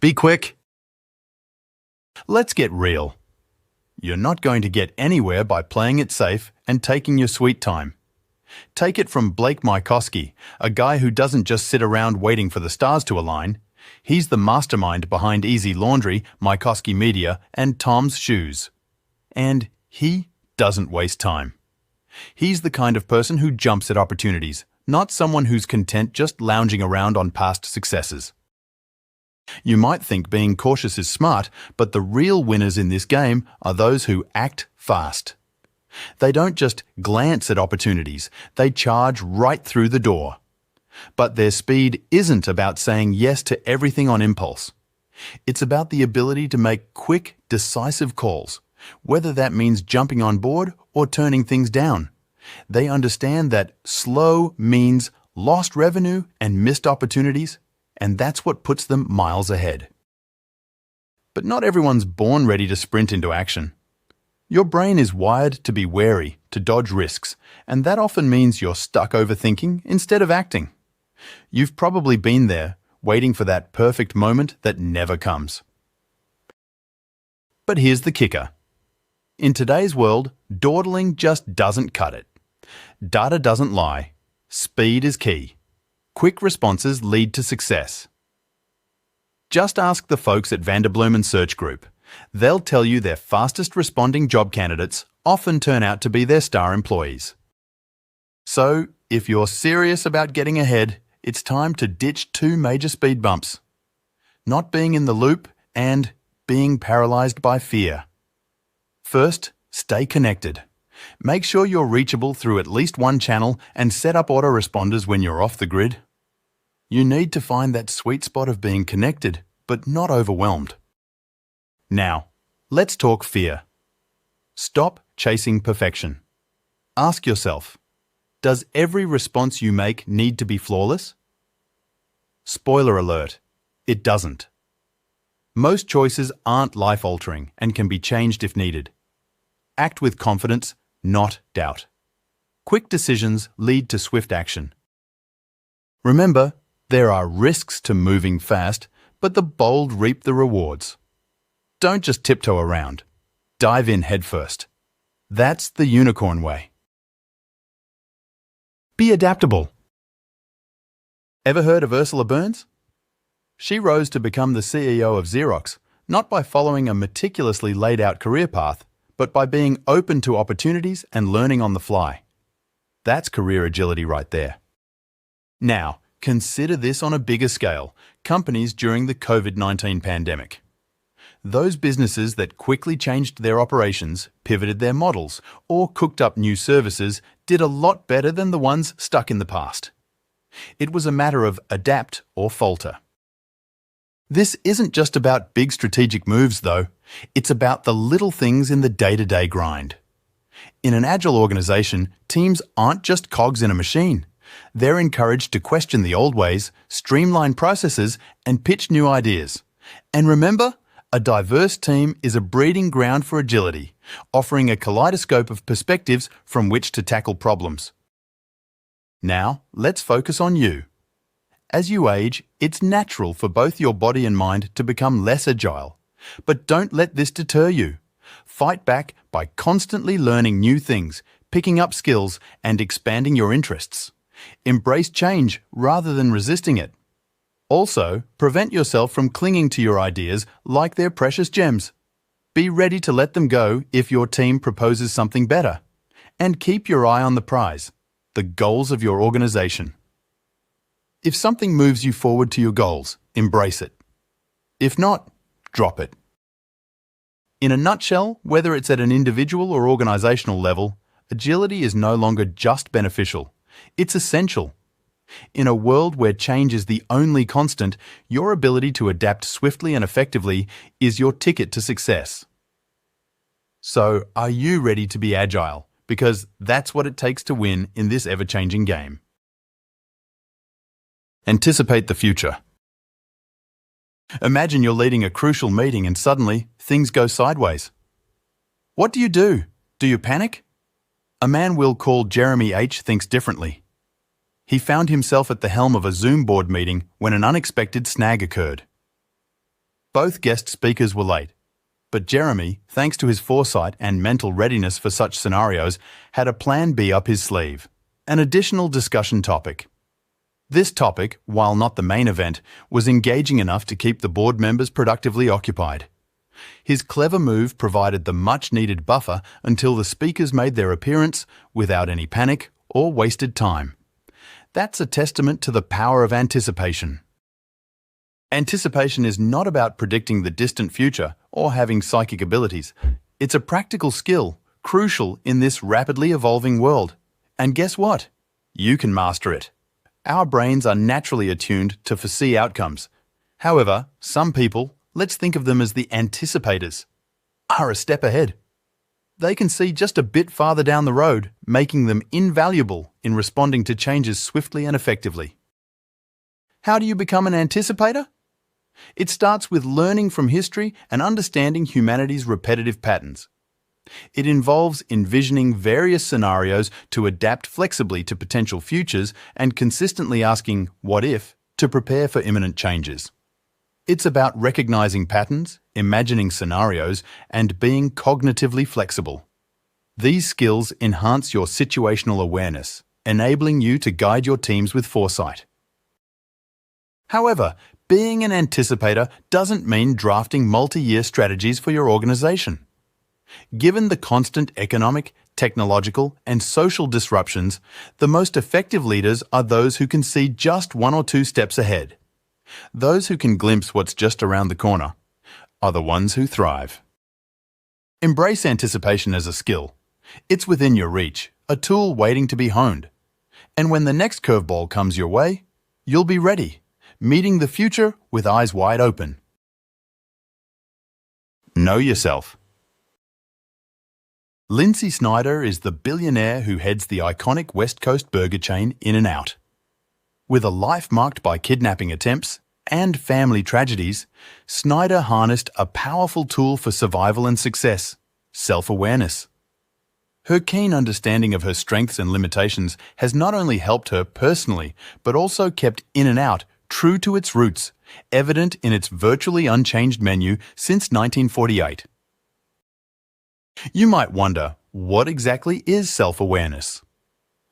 Be quick. Let's get real. You're not going to get anywhere by playing it safe and taking your sweet time. Take it from Blake Mycoskie, a guy who doesn't just sit around waiting for the stars to align. He's the mastermind behind Easy Laundry, Mycoskie Media, and Tom's Shoes. And he doesn't waste time. He's the kind of person who jumps at opportunities, not someone who's content just lounging around on past successes. You might think being cautious is smart, but the real winners in this game are those who act fast. They don't just glance at opportunities, they charge right through the door. But their speed isn't about saying yes to everything on impulse. It's about the ability to make quick, decisive calls, whether that means jumping on board or turning things down. They understand that slow means lost revenue and missed opportunities, and that's what puts them miles ahead. But not everyone's born ready to sprint into action. Your brain is wired to be wary, to dodge risks, and that often means you're stuck overthinking instead of acting. You've probably been there, waiting for that perfect moment that never comes. But here's the kicker. In today's world, dawdling just doesn't cut it. Data doesn't lie. Speed is key. Quick responses lead to success. Just ask the folks at Vanderbloemen Search Group. They'll tell you their fastest responding job candidates often turn out to be their star employees. So, if you're serious about getting ahead, it's time to ditch two major speed bumps. Not being in the loop and being paralyzed by fear. First, stay connected. Make sure you're reachable through at least one channel and set up autoresponders when you're off the grid. You need to find that sweet spot of being connected, but not overwhelmed. Now, let's talk fear. Stop chasing perfection. Ask yourself, does every response you make need to be flawless? Spoiler alert, it doesn't. Most choices aren't life-altering and can be changed if needed. Act with confidence, not doubt. Quick decisions lead to swift action. Remember, there are risks to moving fast, but the bold reap the rewards. Don't just tiptoe around. Dive in headfirst. That's the unicorn way. Be adaptable. Ever heard of Ursula Burns? She rose to become the CEO of Xerox, not by following a meticulously laid out career path, but by being open to opportunities and learning on the fly. That's career agility right there. Now, consider this on a bigger scale, companies during the COVID-19 pandemic. Those businesses that quickly changed their operations, pivoted their models, or cooked up new services did a lot better than the ones stuck in the past. It was a matter of adapt or falter. This isn't just about big strategic moves, though. It's about the little things in the day-to-day grind. In an agile organization, teams aren't just cogs in a machine. They're encouraged to question the old ways, streamline processes, and pitch new ideas. And remember, a diverse team is a breeding ground for agility, offering a kaleidoscope of perspectives from which to tackle problems. Now, let's focus on you. As you age, it's natural for both your body and mind to become less agile. But don't let this deter you. Fight back by constantly learning new things, picking up skills, and expanding your interests. Embrace change rather than resisting it. Also, prevent yourself from clinging to your ideas like they're precious gems. Be ready to let them go if your team proposes something better. And keep your eye on the prize, the goals of your organization. If something moves you forward to your goals, embrace it. If not, drop it. In a nutshell, whether it's at an individual or organizational level, agility is no longer just beneficial. It's essential. In a world where change is the only constant, your ability to adapt swiftly and effectively is your ticket to success. So, are you ready to be agile? Because that's what it takes to win in this ever-changing game. Anticipate the future. Imagine you're leading a crucial meeting and suddenly things go sideways. What do? Do you panic? A man we'll call Jeremy H. thinks differently. He found himself at the helm of a Zoom board meeting when an unexpected snag occurred. Both guest speakers were late, but Jeremy, thanks to his foresight and mental readiness for such scenarios, had a plan B up his sleeve, an additional discussion topic. This topic, while not the main event, was engaging enough to keep the board members productively occupied. His clever move provided the much-needed buffer until the speakers made their appearance without any panic or wasted time. That's a testament to the power of anticipation. Anticipation is not about predicting the distant future or having psychic abilities. It's a practical skill, crucial in this rapidly evolving world. And guess what? You can master it. Our brains are naturally attuned to foresee outcomes. However, some people, let's think of them as the anticipators, are a step ahead. They can see just a bit farther down the road, making them invaluable in responding to changes swiftly and effectively. How do you become an anticipator? It starts with learning from history and understanding humanity's repetitive patterns. It involves envisioning various scenarios to adapt flexibly to potential futures and consistently asking "what if" to prepare for imminent changes. It's about recognizing patterns, imagining scenarios, and being cognitively flexible. These skills enhance your situational awareness, enabling you to guide your teams with foresight. However, being an anticipator doesn't mean drafting multi-year strategies for your organization. Given the constant economic, technological, and social disruptions, the most effective leaders are those who can see just 1 or 2 steps ahead. Those who can glimpse what's just around the corner are the ones who thrive. Embrace anticipation as a skill. It's within your reach, a tool waiting to be honed. And when the next curveball comes your way, you'll be ready, meeting the future with eyes wide open. Know yourself. Lindsay Snyder is the billionaire who heads the iconic West Coast burger chain In-N-Out. With a life marked by kidnapping attempts and family tragedies, Snyder harnessed a powerful tool for survival and success: self-awareness. Her keen understanding of her strengths and limitations has not only helped her personally, but also kept In-N-Out true to its roots, evident in its virtually unchanged menu since 1948. You might wonder, what exactly is self-awareness?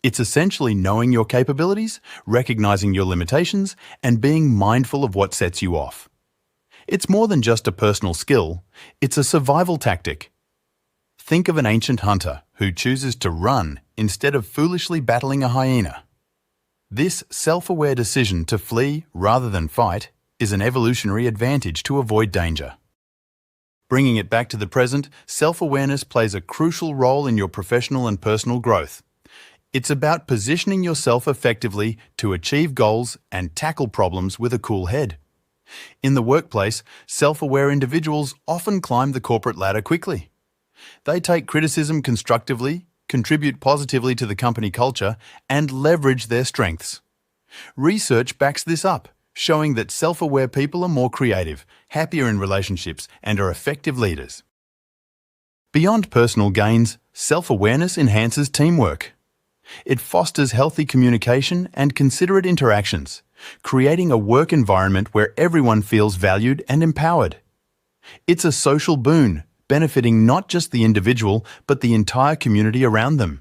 It's essentially knowing your capabilities, recognizing your limitations, and being mindful of what sets you off. It's more than just a personal skill, it's a survival tactic. Think of an ancient hunter who chooses to run instead of foolishly battling a hyena. This self-aware decision to flee rather than fight is an evolutionary advantage to avoid danger. Bringing it back to the present, self-awareness plays a crucial role in your professional and personal growth. It's about positioning yourself effectively to achieve goals and tackle problems with a cool head. In the workplace, self-aware individuals often climb the corporate ladder quickly. They take criticism constructively, contribute positively to the company culture, and leverage their strengths. Research backs this up, showing that self-aware people are more creative, happier in relationships, and are effective leaders. Beyond personal gains, self-awareness enhances teamwork. It fosters healthy communication and considerate interactions, creating a work environment where everyone feels valued and empowered. It's a social boon, benefiting not just the individual, but the entire community around them.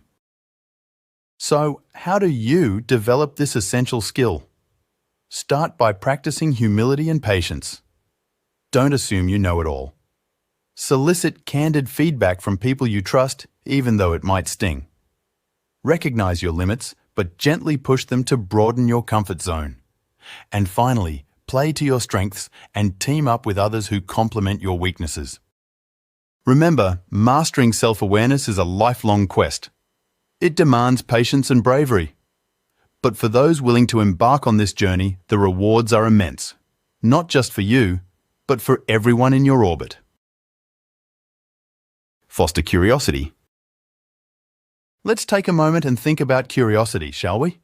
So, how do you develop this essential skill? Start by practicing humility and patience. Don't assume you know it all. Solicit candid feedback from people you trust, even though it might sting. Recognize your limits, but gently push them to broaden your comfort zone. And finally, play to your strengths and team up with others who complement your weaknesses. Remember, mastering self-awareness is a lifelong quest. It demands patience and bravery. But for those willing to embark on this journey, the rewards are immense. Not just for you, but for everyone in your orbit. Foster curiosity. Let's take a moment and think about curiosity, shall we?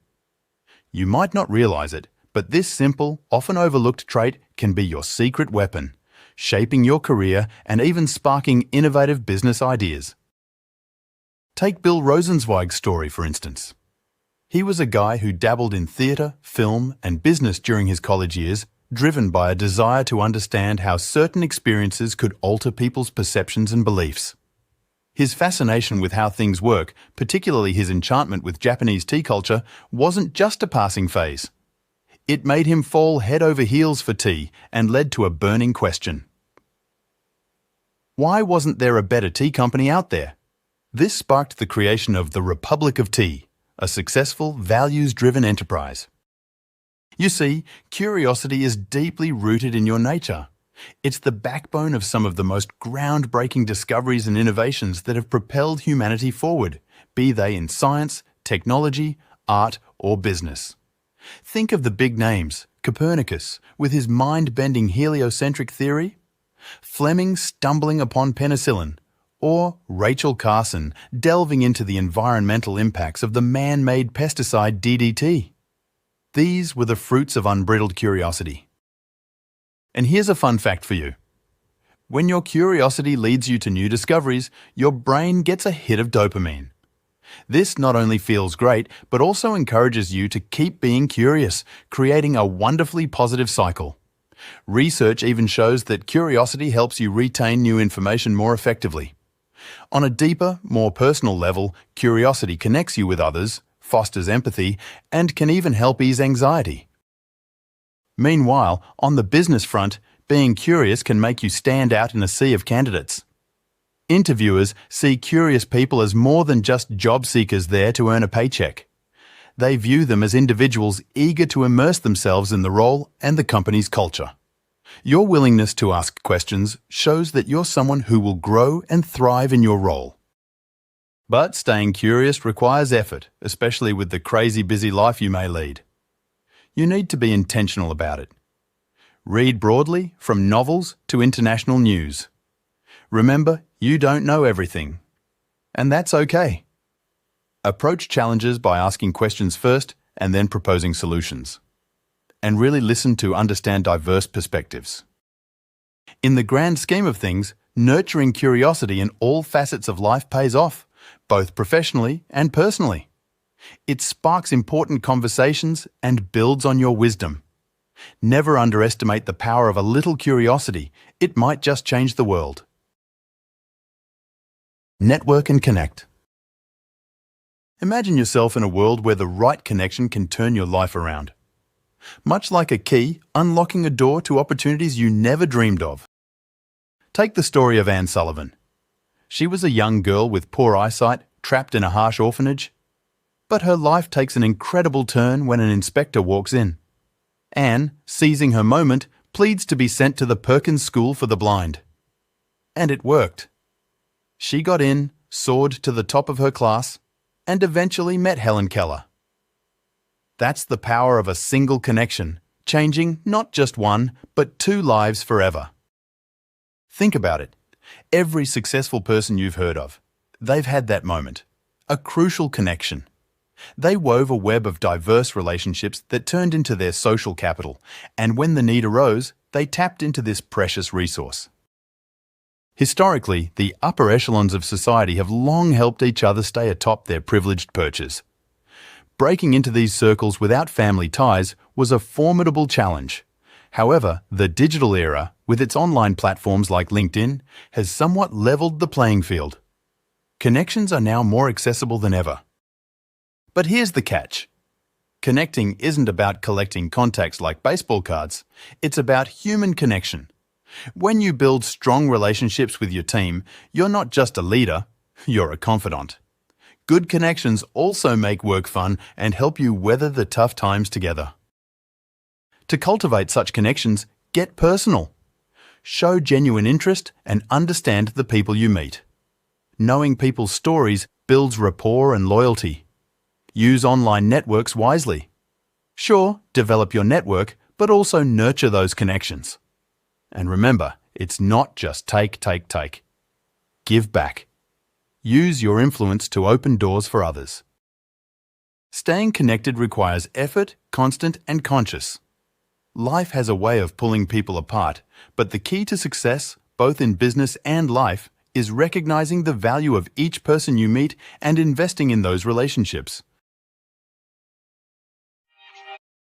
You might not realize it, but this simple, often overlooked trait can be your secret weapon, shaping your career and even sparking innovative business ideas. Take Bill Rosenzweig's story, for instance. He was a guy who dabbled in theatre, film, and business during his college years, driven by a desire to understand how certain experiences could alter people's perceptions and beliefs. His fascination with how things work, particularly his enchantment with Japanese tea culture, wasn't just a passing phase. It made him fall head over heels for tea and led to a burning question. Why wasn't there a better tea company out there? This sparked the creation of the Republic of Tea, a successful, values-driven enterprise. You see, curiosity is deeply rooted in your nature. It's the backbone of some of the most groundbreaking discoveries and innovations that have propelled humanity forward, be they in science, technology, art, or business. Think of the big names: Copernicus, with his mind-bending heliocentric theory, Fleming stumbling upon penicillin, or Rachel Carson delving into the environmental impacts of the man-made pesticide DDT. These were the fruits of unbridled curiosity. And here's a fun fact for you. When your curiosity leads you to new discoveries, your brain gets a hit of dopamine. This not only feels great, but also encourages you to keep being curious, creating a wonderfully positive cycle. Research even shows that curiosity helps you retain new information more effectively. On a deeper, more personal level, curiosity connects you with others, fosters empathy, and can even help ease anxiety. Meanwhile, on the business front, being curious can make you stand out in a sea of candidates. Interviewers see curious people as more than just job seekers there to earn a paycheck. They view them as individuals eager to immerse themselves in the role and the company's culture. Your willingness to ask questions shows that you're someone who will grow and thrive in your role. But staying curious requires effort, especially with the crazy busy life you may lead. You need to be intentional about it. Read broadly, from novels to international news. Remember, you don't know everything. And that's okay. Approach challenges by asking questions first and then proposing solutions. And really listen to understand diverse perspectives. In the grand scheme of things, nurturing curiosity in all facets of life pays off, both professionally and personally. It sparks important conversations and builds on your wisdom. Never underestimate the power of a little curiosity. It might just change the world. Network and connect. Imagine yourself in a world where the right connection can turn your life around. Much like a key unlocking a door to opportunities you never dreamed of. Take the story of Anne Sullivan. She was a young girl with poor eyesight, trapped in a harsh orphanage. But her life takes an incredible turn when an inspector walks in. Anne, seizing her moment, pleads to be sent to the Perkins School for the Blind. And it worked. She got in, soared to the top of her class, and eventually met Helen Keller. That's the power of a single connection, changing not just one, but 2 lives forever. Think about it. Every successful person you've heard of, they've had that moment, a crucial connection. They wove a web of diverse relationships that turned into their social capital, and when the need arose, they tapped into this precious resource. Historically, the upper echelons of society have long helped each other stay atop their privileged perches. Breaking into these circles without family ties was a formidable challenge. However, the digital era, with its online platforms like LinkedIn, has somewhat leveled the playing field. Connections are now more accessible than ever. But here's the catch. Connecting isn't about collecting contacts like baseball cards. It's about human connection. When you build strong relationships with your team, you're not just a leader, you're a confidant. Good connections also make work fun and help you weather the tough times together. To cultivate such connections, get personal. Show genuine interest and understand the people you meet. Knowing people's stories builds rapport and loyalty. Use online networks wisely. Sure, develop your network, but also nurture those connections. And remember, it's not just take. Give back. Use your influence to open doors for others. Staying connected requires effort, constant and conscious. Life has a way of pulling people apart, but the key to success, both in business and life, is recognizing the value of each person you meet and investing in those relationships.